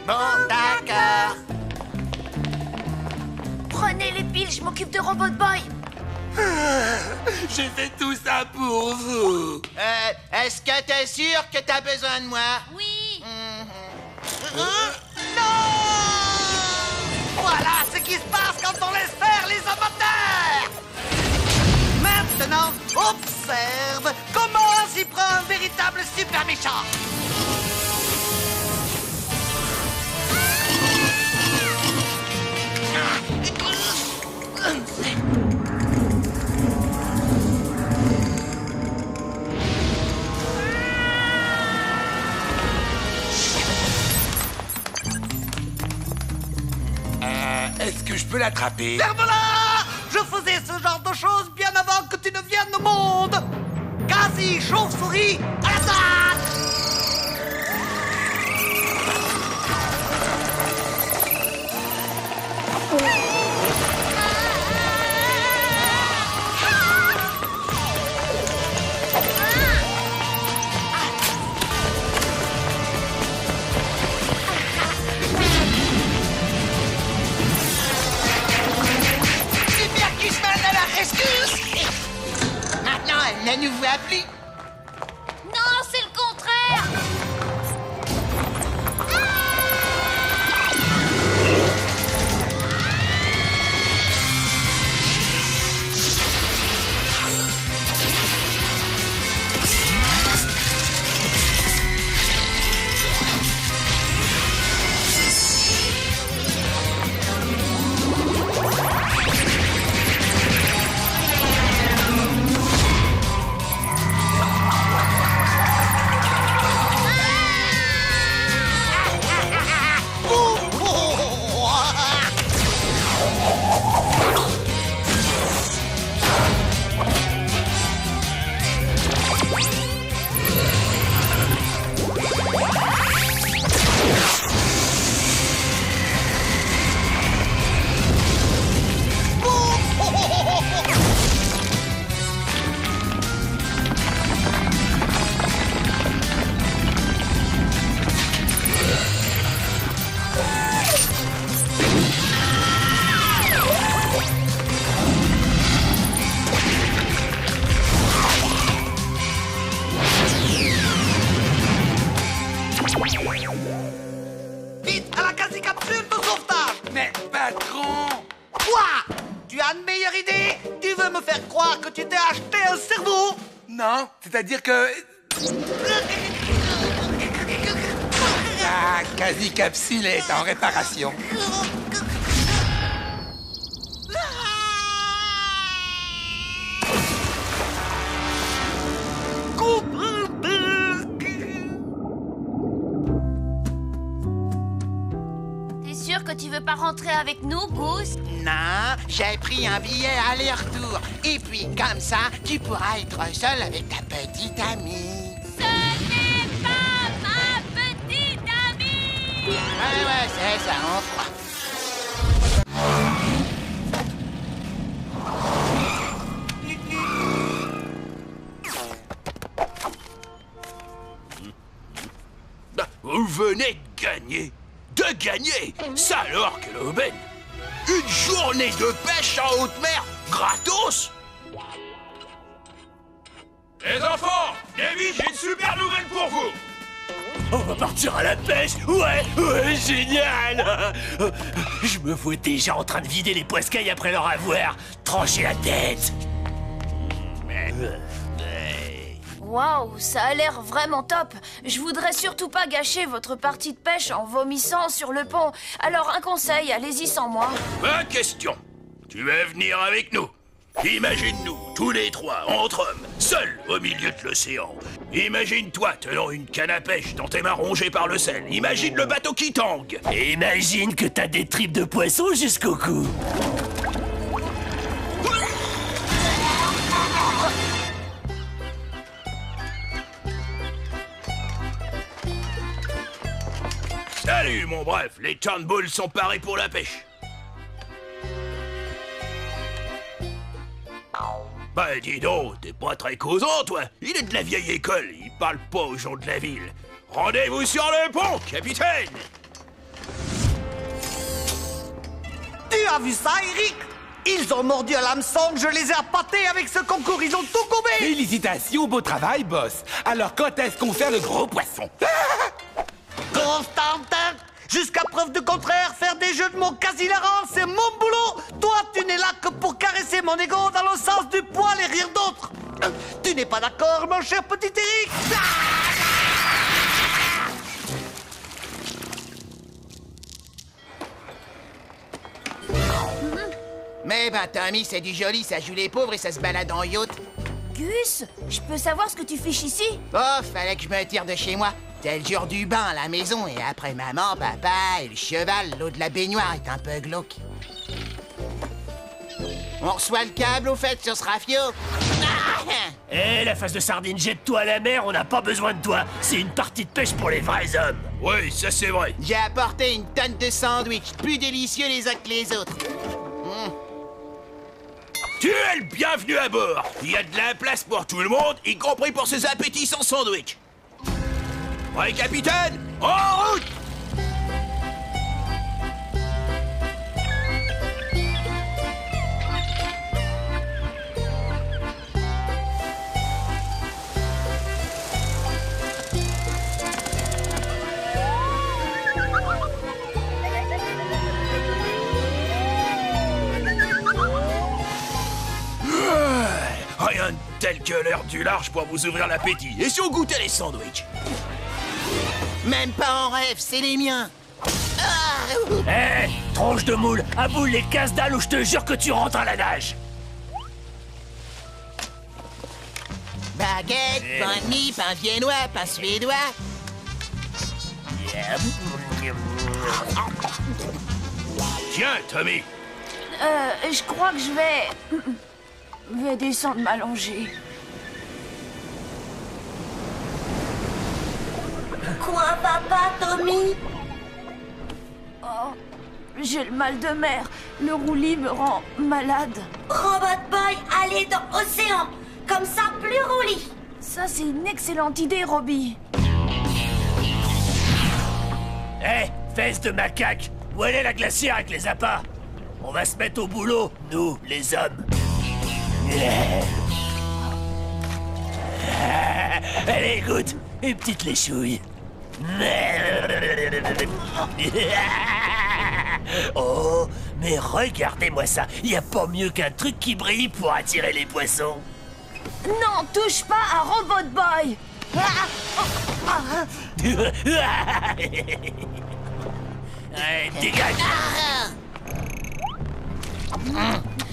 Bon, d'accord. Prenez les piles, je m'occupe de Robot Boy. J'ai fait tout ça pour vous. Est-ce que t'es sûr que t'as besoin de moi? Oui. Non! Voilà ce qui se passe quand on laisse faire les amateurs! Maintenant, observe comment s'y prend un véritable super méchant! Est-ce que je peux l'attraper? Ferme-la! Je faisais ce genre de choses bien avant que tu ne viennes au monde! Quasi chauve-souris à l'attaque! ne nous voit plus. Non, c'est le contraire. Vite, à la quasi-capsule de sauvetage! Mais patron! Quoi? Tu as une meilleure idée? Tu veux me faire croire que tu t'es acheté un cerveau? Non, c'est-à-dire que... La quasi-capsule est en réparation. T'es sûr que tu veux pas rentrer avec nous, Goose? Non, j'ai pris un billet aller-retour. Et puis, comme ça, tu pourras être seul avec ta petite amie. Ce n'est pas ma petite amie! Ouais, c'est ça, on croit. Vous venez de gagner. De gagner? Ça alors, quelle aubaine! Une journée de pêche en haute mer, gratos! Les enfants, Davy, j'ai une super nouvelle pour vous! On va partir à la pêche. Ouais, génial. Je me vois déjà en train de vider les poiscailles après leur avoir tranché la tête. Waouh, ça a l'air vraiment top. Je voudrais surtout pas gâcher votre partie de pêche en vomissant sur le pont. Alors un conseil, allez-y sans moi. Pas question. Tu vas venir avec nous. Imagine-nous, tous les trois, entre hommes, seuls au milieu de l'océan. Imagine-toi tenant une canne à pêche dans tes mains rongées par le sel. Imagine le bateau qui tangue. Et imagine que t'as des tripes de poisson jusqu'au cou. Salut, mon bref, les turnbulls sont parés pour la pêche. Bah dis donc, t'es pas très causant, toi. Il est de la vieille école, il parle pas aux gens de la ville. Rendez-vous sur le pont, capitaine. Tu as vu ça, Eric? Ils ont mordu à l'hameçon, je les ai appâtés avec ce concours, ils ont tout gobé! Félicitations, beau travail, boss. Alors quand est-ce qu'on fait le gros poisson? Constantin, jusqu'à preuve du contraire, faire des jeux de mots quasi hilarants, c'est mon boulot. Toi, tu n'es là que pour caresser mon ego dans le sens du poil et rire d'autres. Tu n'es pas d'accord, mon cher petit Eric? Mais ben, Tommy, c'est du joli, ça joue les pauvres et ça se balade en yacht. Gus, je peux savoir ce que tu fiches ici? Oh, fallait que je me tire de chez moi. C'est le jour du bain à la maison et après maman, papa et le cheval, l'eau de la baignoire est un peu glauque. On reçoit le câble au fait sur ce rafio. Eh, la face de sardine, jette-toi à la mer, on n'a pas besoin de toi. C'est une partie de pêche pour les vrais hommes. Oui, ça c'est vrai. J'ai apporté une tonne de sandwichs, plus délicieux les uns que les autres. Tu es le bienvenu à bord. Il y a de la place pour tout le monde, y compris pour ces appétissants sandwichs. Ouais, capitaine, en route! telle que l'heure du large pour vous ouvrir l'appétit. Et si on goûtait les sandwichs? Même pas en rêve, c'est les miens. Hé, tronche de moule, aboule les casse-dalles ou je te jure que tu rentres à la nage. Baguette, pain de mie, pain viennois, pain suédois. Tiens, Tommy. Je crois que je vais descendre m'allonger. Quoi, papa, Tommy? Oh, j'ai le mal de mer. Le roulis me rend malade. Robot Boy, allez dans l'océan. Comme ça, plus roulis. Ça, c'est une excellente idée, Robbie. Hé, fesses de macaque, où elle est la glacière avec les appâts? On va se mettre au boulot, nous, les hommes. Allez, écoute, une petite léchouille. Oh, mais regardez-moi ça. Y a pas mieux qu'un truc qui brille pour attirer les poissons. Non, touche pas à Robot Boy. Allez, dégage.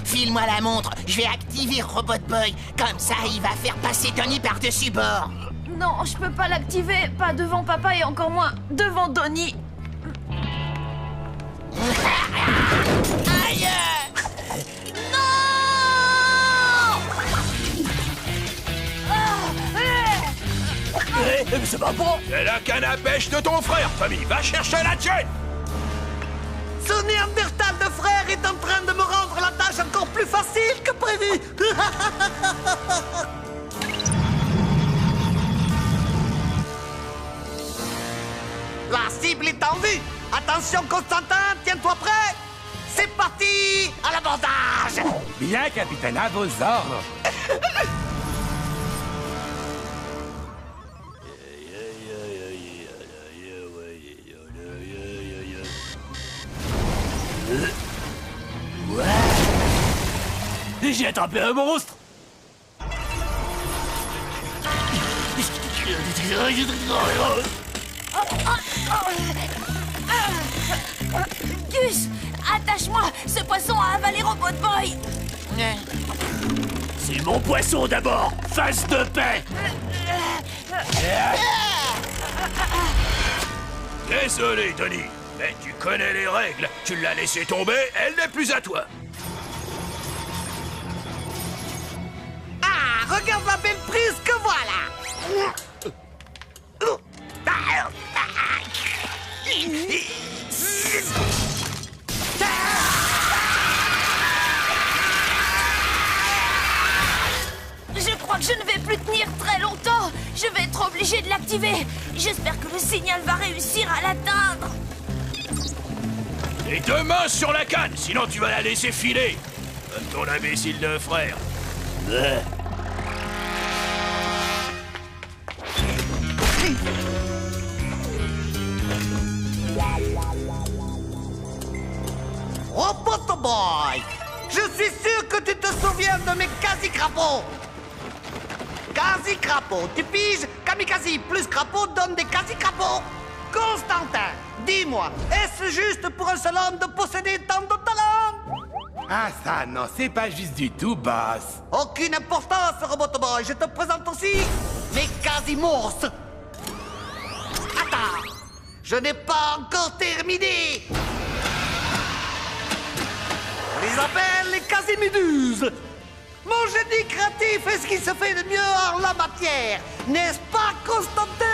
File-moi la montre, je vais activer Robot Boy. Comme ça, il va faire passer Donnie par-dessus bord. Non, je peux pas l'activer. Pas devant papa et encore moins devant Donnie. Aïe! Mais c'est pas bon. C'est la canne à pêche de ton frère, Tommy. Va chercher la tienne. Ce néandertal de frère est en train de me rendre la tâche encore plus facile que prévu. La cible est en vue. Attention, Constantin, tiens-toi prêt. C'est parti, à l'abordage. Bien, capitaine, à vos ordres. J'ai attrapé un monstre. Gus, attache-moi. Ce poisson a avalé Robot Boy. C'est mon poisson d'abord. Face de paix. Désolé, Donnie, mais tu connais les règles. Tu l'as laissé tomber, elle n'est plus à toi. Ah, regarde la belle prise que voilà. Je crois que je ne vais plus tenir très longtemps. Je vais être obligé de l'activer. J'espère que le signal va réussir à l'atteindre. Et deux mains sur la canne, sinon tu vas la laisser filer. Comme ton imbécile de frère. Robot Boy, je suis sûr que tu te souviens de mes quasi-crapauds. Quasi-crapauds, tu piges? Kamikaze plus crapaud donne des quasi-crapauds. Constantin, dis-moi, est-ce juste pour un seul homme de posséder tant de talent? Ah ça, non, c'est pas juste du tout, boss. Aucune importance, Robot Boy, je te présente aussi mes quasi-monstres. Attends, je n'ai pas encore terminé. On les appelle les quasi-méduses. Mon génie créatif est ce qui se fait de mieux en la matière. N'est-ce pas, Constantin?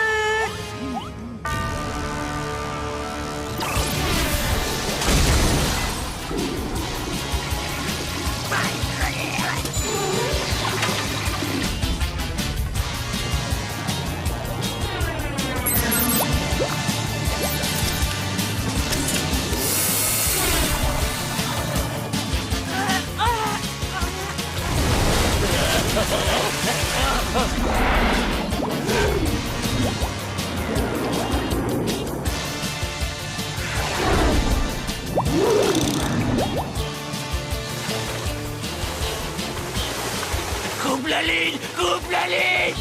la ligne! Coupe la ligne!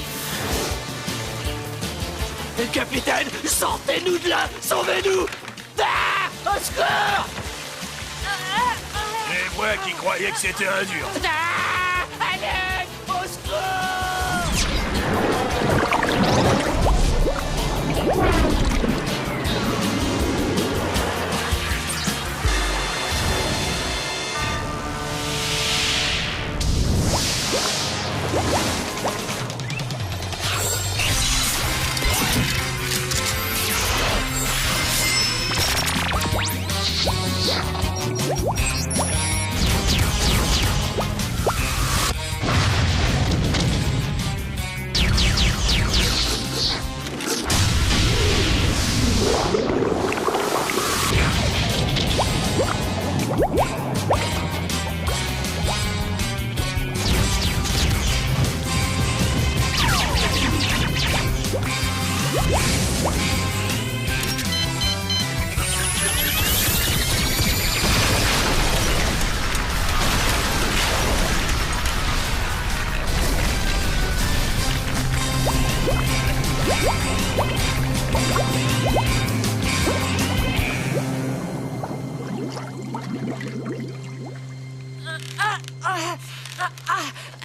Capitaine, sortez-nous de là! Sauvez-nous! Ah! Au secours! Et moi qui croyais que c'était un dur. Ah! Allez! Au secours!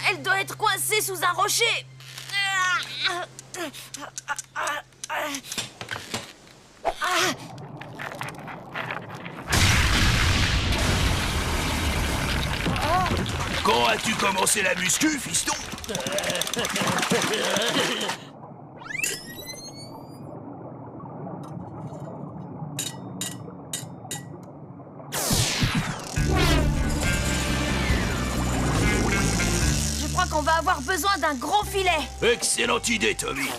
Elle doit être coincée sous un rocher. Quand as-tu commencé la muscu, fiston? Je crois qu'on va avoir besoin d'un gros filet. Excellente idée, Tommy.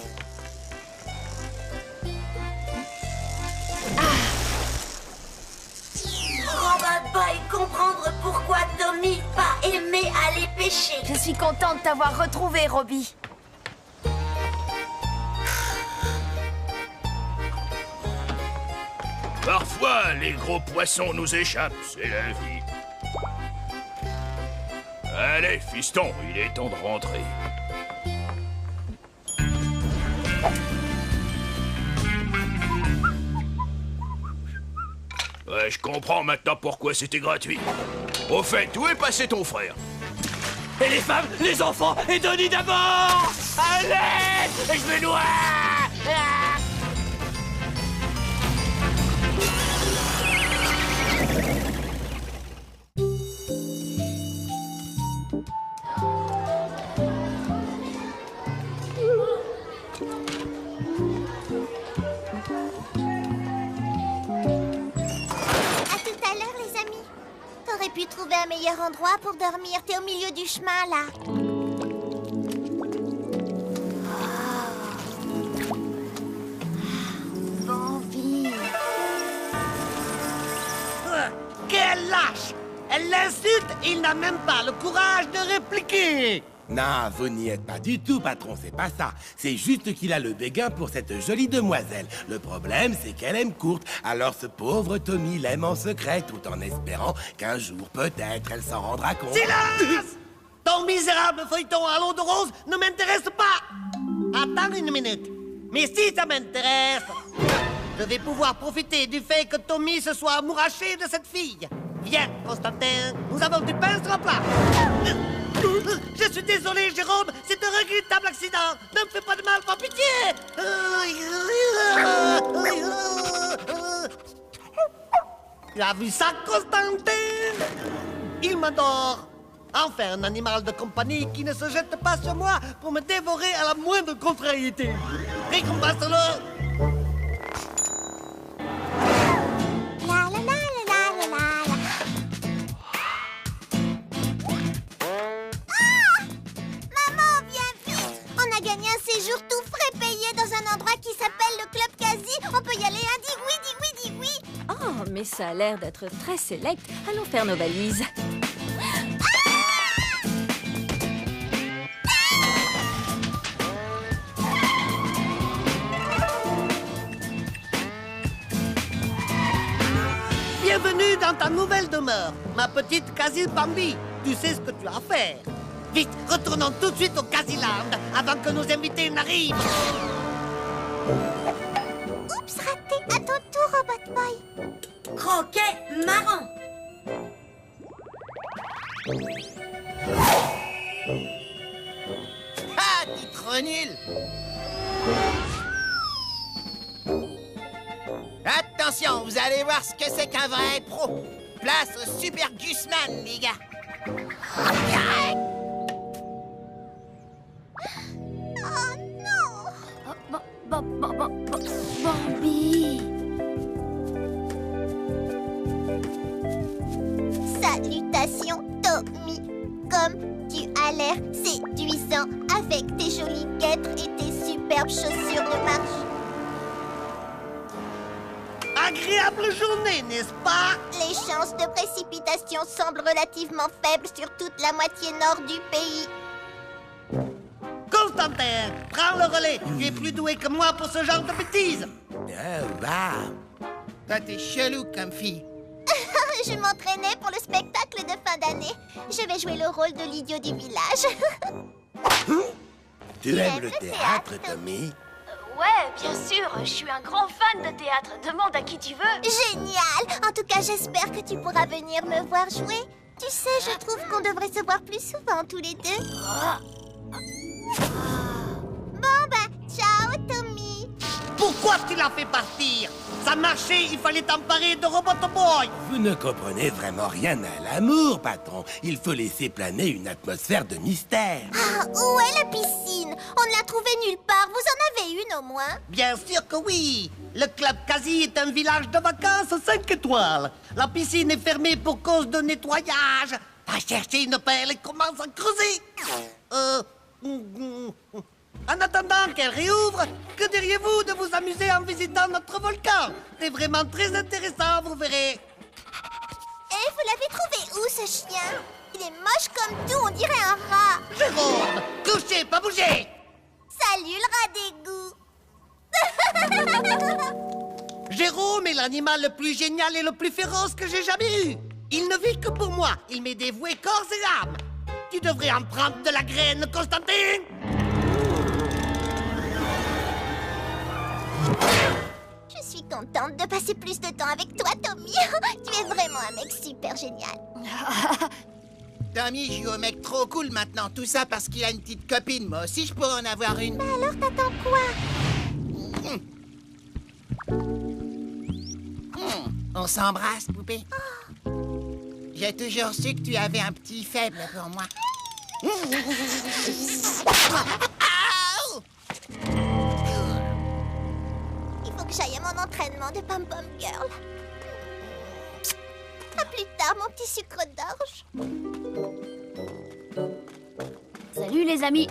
Robot Boy comprendre pourquoi Tommy pas aimé aller pêcher. Je suis contente de t'avoir retrouvé, Robbie. Parfois, les gros poissons nous échappent, c'est la vie. Allez, fiston, il est temps de rentrer. Ouais, je comprends maintenant pourquoi c'était gratuit. Au fait, où est passé ton frère? Et les femmes, les enfants, et Donnie d'abord! Allez! Je me noie! Ah! T'aurais pu trouver un meilleur endroit pour dormir. T'es au milieu du chemin, là. Bambi. Quelle lâche! Elle l'insulte, il n'a même pas le courage de répliquer. Non, vous n'y êtes pas du tout, patron, c'est pas ça. C'est juste qu'il a le béguin pour cette jolie demoiselle. Le problème, c'est qu'elle aime courte. Alors ce pauvre Tommy l'aime en secret, tout en espérant qu'un jour, peut-être, elle s'en rendra compte. Silence! Ton misérable feuilleton à l'eau de rose ne m'intéresse pas. Attends une minute. Mais si ça m'intéresse, je vais pouvoir profiter du fait que Tommy se soit amouraché de cette fille. Viens, Constantin, nous avons du pain sur le plat. Je suis désolé, Jérôme, c'est un regrettable accident. Ne me fais pas de mal, par pitié. Tu as vu ça, Constantin? Il m'adore. Enfin, un animal de compagnie qui ne se jette pas sur moi pour me dévorer à la moindre contrariété. Récompense-le. Séjour tout frais payé dans un endroit qui s'appelle le Club Quasi. On peut y aller, hein? Dis oui, dis oui, dis oui. Oh, mais ça a l'air d'être très sélect. Allons faire nos valises. Bienvenue dans ta nouvelle demeure, ma petite Quasi Bambi. Tu sais ce que tu as à faire. Vite, retournons tout de suite au Casiland avant que nos invités n'arrivent. Oups, raté. À ton tour, Robot Boy. Croquet marron. Ah, t'es trop nul! Attention, vous allez voir ce que c'est qu'un vrai pro. Place au Super Gusman, les gars. Oh non! Bambi. Salutations, Tommy. Comme tu as l'air séduisant avec tes jolies guêtres et tes superbes chaussures de marche. Agréable journée, n'est-ce pas? Les chances de précipitation semblent relativement faibles sur toute la moitié nord du pays. Constantin, prends le relais. Tu es plus doué que moi pour ce genre de bêtises. Toi, t'es chelou comme fille. Je m'entraînais pour le spectacle de fin d'année. Je vais jouer le rôle de l'idiot du village. Tu aimes le théâtre, Tommy? Ouais, bien sûr, je suis un grand fan de théâtre. Demande à qui tu veux. Génial! En tout cas, j'espère que tu pourras venir me voir jouer. Tu sais, je trouve qu'on devrait se voir plus souvent tous les deux. Bon bah, ciao Tommy. Pourquoi tu l'as fait partir? Ça marchait, il fallait t'emparer de Robot Boy. Vous ne comprenez vraiment rien à l'amour, patron. Il faut laisser planer une atmosphère de mystère. Ah, où est la piscine? On ne l'a trouvée nulle part. Vous en avez une au moins? Bien sûr que oui. Le Club Quasi est un village de vacances 5 étoiles. La piscine est fermée pour cause de nettoyage. Va chercher une pelle et commence à creuser. En attendant qu'elle réouvre, que diriez-vous de vous amuser en visitant notre volcan? C'est vraiment très intéressant, vous verrez. Et vous l'avez trouvé où, ce chien? Il est moche comme tout, on dirait un rat. Jérôme, couchez, pas bouger. Salut, le rat d'égout. Jérôme est l'animal le plus génial et le plus féroce que j'ai jamais eu. Il ne vit que pour moi. Il m'est dévoué corps et âme. Tu devrais en prendre de la graine, Constantin. Je suis contente de passer plus de temps avec toi, Tommy. Tu es vraiment un mec super génial. Tommy joue au mec trop cool maintenant. Tout ça parce qu'il a une petite copine. Moi aussi, je pourrais en avoir une. Mais alors, t'attends quoi? On s'embrasse, poupée. J'ai toujours su que tu avais un petit faible pour moi. Il faut que j'aille à mon entraînement de pom-pom girl. À plus tard, mon petit sucre d'orge. Salut les amis.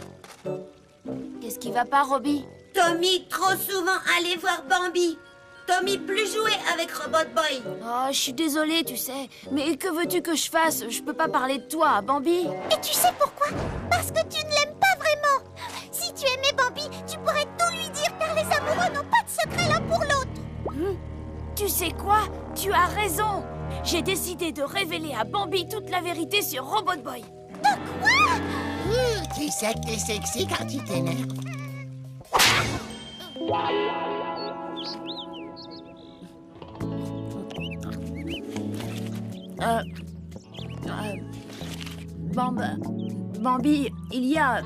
Qu'est-ce qui va pas, Robbie? Tommy, trop souvent aller voir Bambi. Tommy, plus jouer avec Robot Boy. Oh, je suis désolée, tu sais. Mais que veux-tu que je fasse? Je peux pas parler de toi à Bambi. Et tu sais pourquoi? Parce que tu ne l'aimes pas vraiment. Si tu aimais Bambi, tu pourrais tout lui dire car les amoureux n'ont pas de secret l'un pour l'autre. Tu sais quoi? Tu as raison. J'ai décidé de révéler à Bambi toute la vérité sur Robot Boy. De quoi? Tu sais que t'es sexy quand tu t'énerves. Bambi, il y a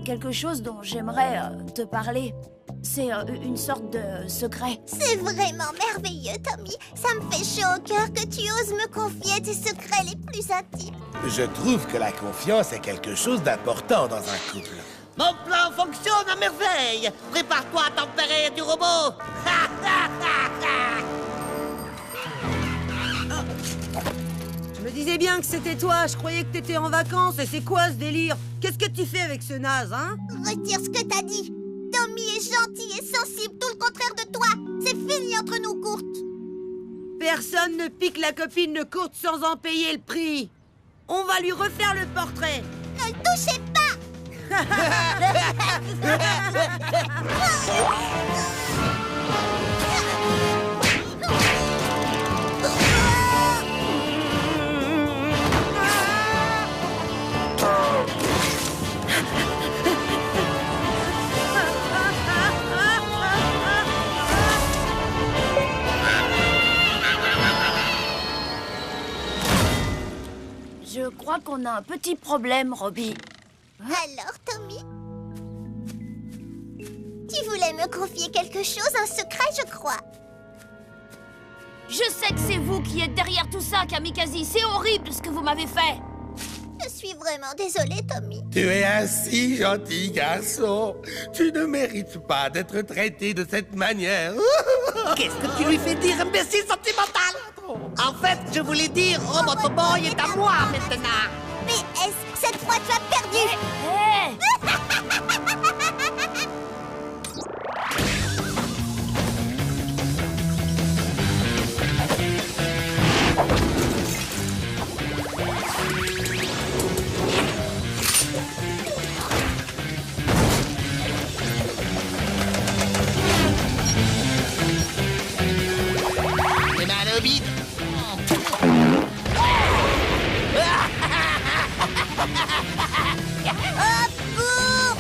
quelque chose dont j'aimerais te parler. C'est une sorte de secret. C'est vraiment merveilleux, Tommy. Ça me fait chaud au cœur que tu oses me confier tes secrets les plus intimes. Je trouve que la confiance est quelque chose d'important dans un couple. Mon plan fonctionne à merveille. Prépare-toi à tempérer du robot. Je me disais bien que c'était toi. Je croyais que t'étais en vacances. Et c'est quoi ce délire? Qu'est-ce que tu fais avec ce naze, hein? Retire ce que t'as dit. Tommy est gentil et sensible, tout le contraire de toi. C'est fini entre nous, Kurt. Personne ne pique la copine de Kurt sans en payer le prix. On va lui refaire le portrait. Ne le touchez pas. Je crois qu'on a un petit problème, Robbie. Alors, Tommy? Tu voulais me confier quelque chose, un secret, je crois. Je sais que c'est vous qui êtes derrière tout ça, Kamikaze. C'est horrible ce que vous m'avez fait. Je suis vraiment désolée, Tommy. Tu es un si gentil garçon. Tu ne mérites pas d'être traité de cette manière. Qu'est-ce que tu lui fais dire, imbécile sentimental? En fait, je voulais dire, Robot Boy est à moi maintenant. Mais est-ce que cette fois tu as perdu? T'es mal au bide. Hop, cours!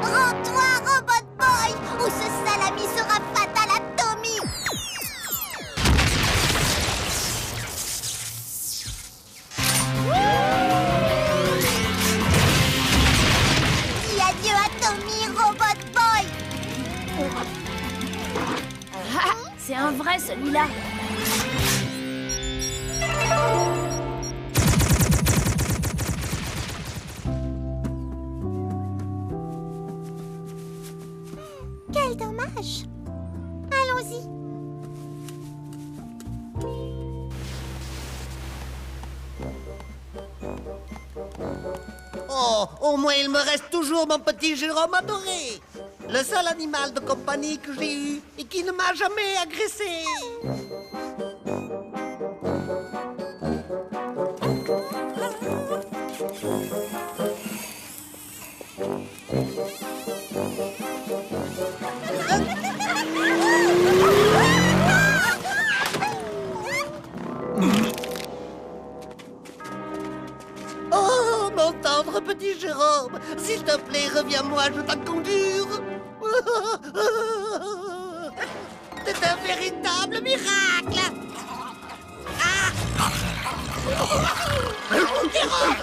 Rends-toi, Robot Boy, ou ce salami sera fatal à Tommy. Dis adieu à Tommy, Robot Boy. Ah, c'est un vrai, celui-là. Quel dommage. Allons-y. Oh, au moins il me reste toujours mon petit Jérôme adoré. Le seul animal de compagnie que j'ai eu et qui ne m'a jamais agressé. Oh, mon tendre petit Jérôme, s'il te plaît, reviens-moi, je t'en conjure. C'est un véritable miracle. Ah. Jérôme,